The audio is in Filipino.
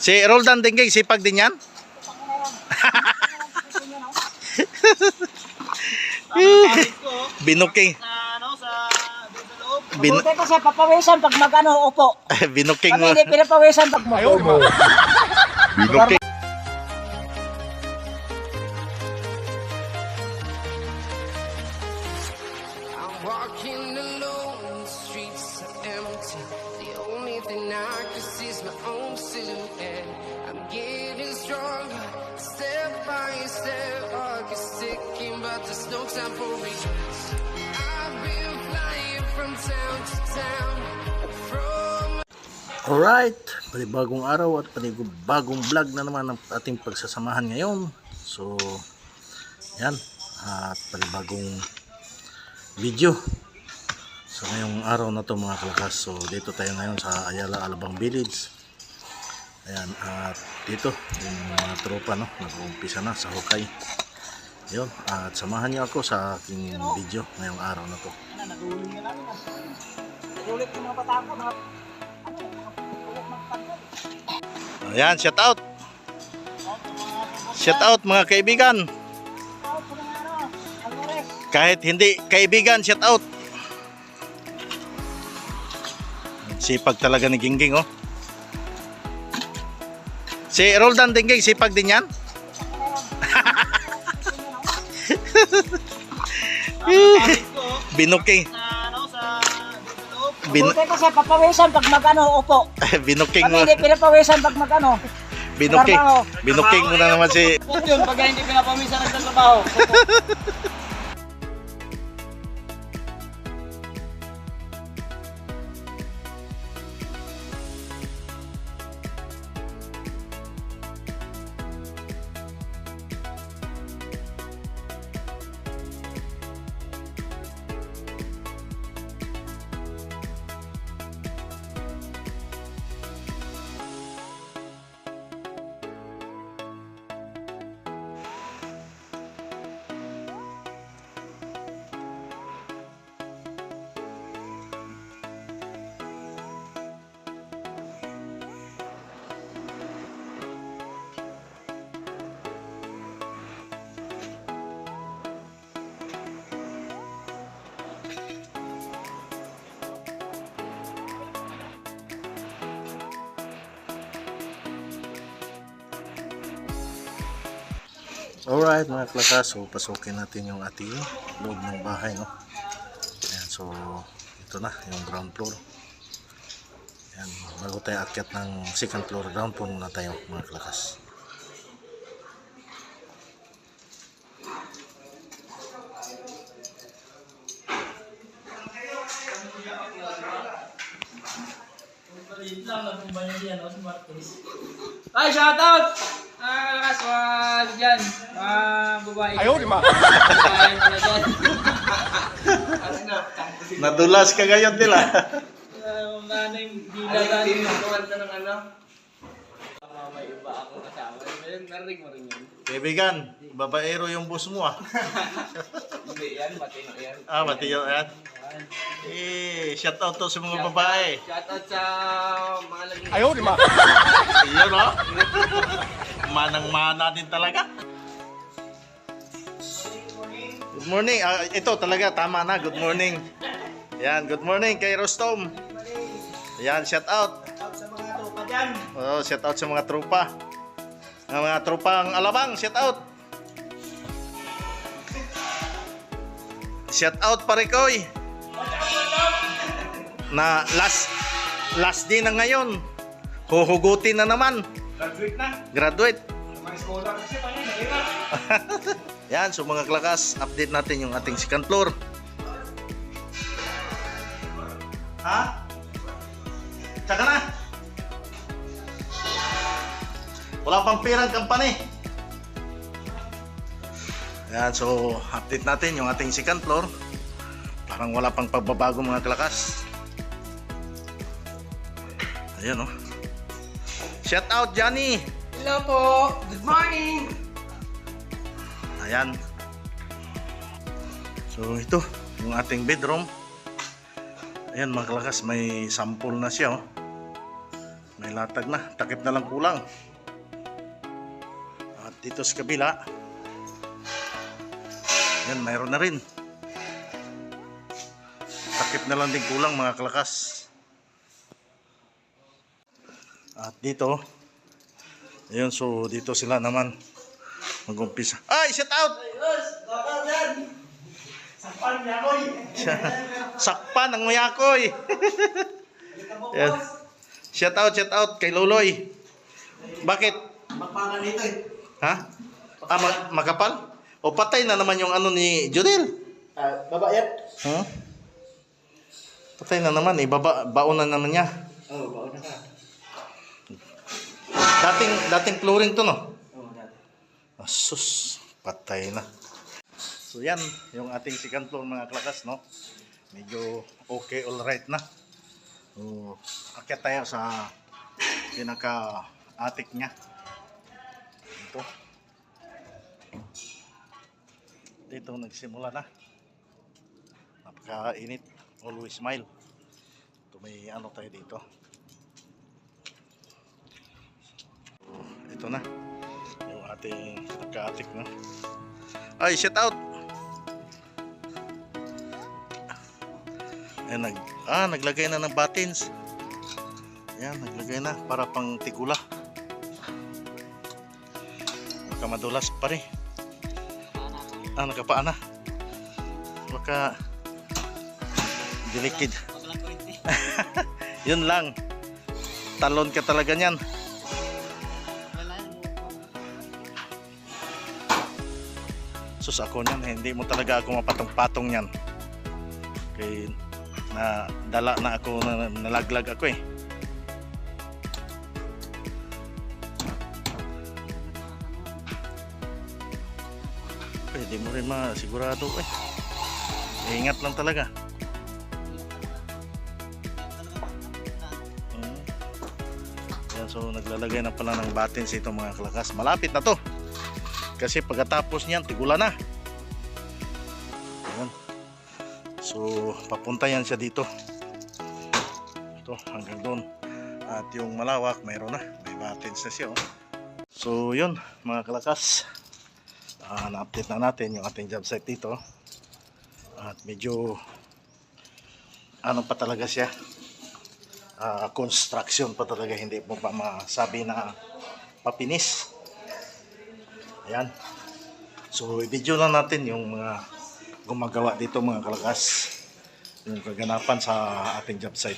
Si Roldan Dinggig, sipag din yan? Binuking. Buti pa siya papawisan pag mag-ano, upo. Binuking Kami mo. hindi pinapawisan pag mag-upo. Binuking. I'm walking alone, the streets are empty. The only thing I can see is my own silhouette. I'm getting stronger, step by step. Clock is ticking, but there's no time for regrets. I've been flying from town to town. Alright, panibagong araw at panibagong vlog na naman ang ating pagsasamahan ngayon. So, yan, at panibagong video. So, ngayong araw na to mga kalakas. So, dito tayo ngayon sa Ayala Alabang Village. Ayan, at dito, yung mga tropa, no, nag-uumpisa na sa hukay. Yun, at samahan niyo ako sa aking video ngayong araw na to. Ulit yung mga patako, mga Ayan, shout out. Shout out mga kaibigan. Kahit hindi kaibigan, shout out. Sipag talaga ni Gingging, oh. Si Roldan Dinggig, sipag din yan? Binuking. buti pa siya papawisan pag mag-ano, upo. Binuking Kami mo. hindi pinapawisan pag mag-ano. Binuking. Binuking mo na naman si... Yun, pag hindi pinapawisan ng trabaho. Alright mga klakas, so pasukin natin yung ating loob ng bahay, no? Ayan, so ito na yung ground floor. Ayan, bago tayo akyat ng second floor, ground floor muna tayo mga klakas. Ay, shoutout! Lakas, mga dyan, mga babae. Ayaw, di ba? Babae pala dyan. Nadulas ka ngayon nila. Ano yung bilagan yung kumanta ng ano? May iba akong kasama. Narinig mo rin yun? Kaibigan, babaero yung boss mo, ah. Hindi yan, matino yan. Ah, matiyo yan. Shout out to sa mga babae. Shoutout sa mga laging... Ayaw, di ba? Yun, no? Manang-mana din talaga. Good morning. Ito talaga, tama na. Good morning. Yan, good morning kay Rostom. Yan, shout out. Shoutout sa mga tropa dyan. Oh, shout out sa mga tropa. Ang mga tropang Alabang, shout out. Shout out pare koy. Na last day na ngayon. Huhugutin na naman. Graduate na. Graduate. Mga scholar kasi pa yan. Nahirap. Yan, so mga klakas, update natin yung ating second floor. Ha? Tsaka na. Wala pang pirang company. Yan, so update natin yung ating second floor. Parang wala pang pagbabago mga klakas. Ayan, oh. Shout out Johnny. Hello po. Good morning. Ayan. So ito, yung ating bedroom. Ayan mga kalakas, may sample na siya, oh. May latag na, takip na lang kulang. At dito sa kabila, yan, mayroon na rin. Takip na lang din kulang mga kalakas. At dito, ayun, so dito sila naman mag-umpisa. Ay, shout out! Sakpan niya ko eh. Sakpan ang mayakoy. Yan. Shout out kay Loloy. Bakit? Magpangan nito eh. Ha? Makapal? O patay na naman yung ano ni Judel. Baba yan. Huh? Patay na naman, baon na naman niya. Oo, baon na ka. Dating flooring to, no? Oo, dati. Asus, patay na. So yan, yung ating second floor mga klakas, no? Medyo okay, alright na. So, akyat tayo sa pinaka-attic niya. Ito. Dito nagsimula na. Napakainit. Always smile. Ito may ano tayo dito. So, ito na. Yung ating pinaka-attic, no? Ay, shout out! Ayan, naglagay na ng buttons. Ayan, naglagay na para pang tigula. Baka madulas pa rin. Nakapaan na. Baka delikid. Yun lang. Talon ka talaga niyan. Sus ako niyan, hindi mo talaga ako mapatong-patong niyan. Kaya na dala na ako, nalaglag ako eh. Pwede mo rin masigurado eh. Ingat lang talaga. Yan, so naglalagay na pala ng buttons ito mga kalakas. Malapit na to. Kasi pagkatapos niyan, tigula na. Ayan. So, papunta yan siya dito. Ito, hanggang doon. At yung malawak, mayroon na. May buttons na siya. Oh. So, yun, mga kalakas. Na-update na natin yung ating job site dito. At medyo, ano pa talaga siya. Construction pa talaga. Hindi mo pa masabi na papinis. Ayan. So, i-video lang natin yung mga gumagawa dito mga kalakas. Yung kaganapan sa ating job site.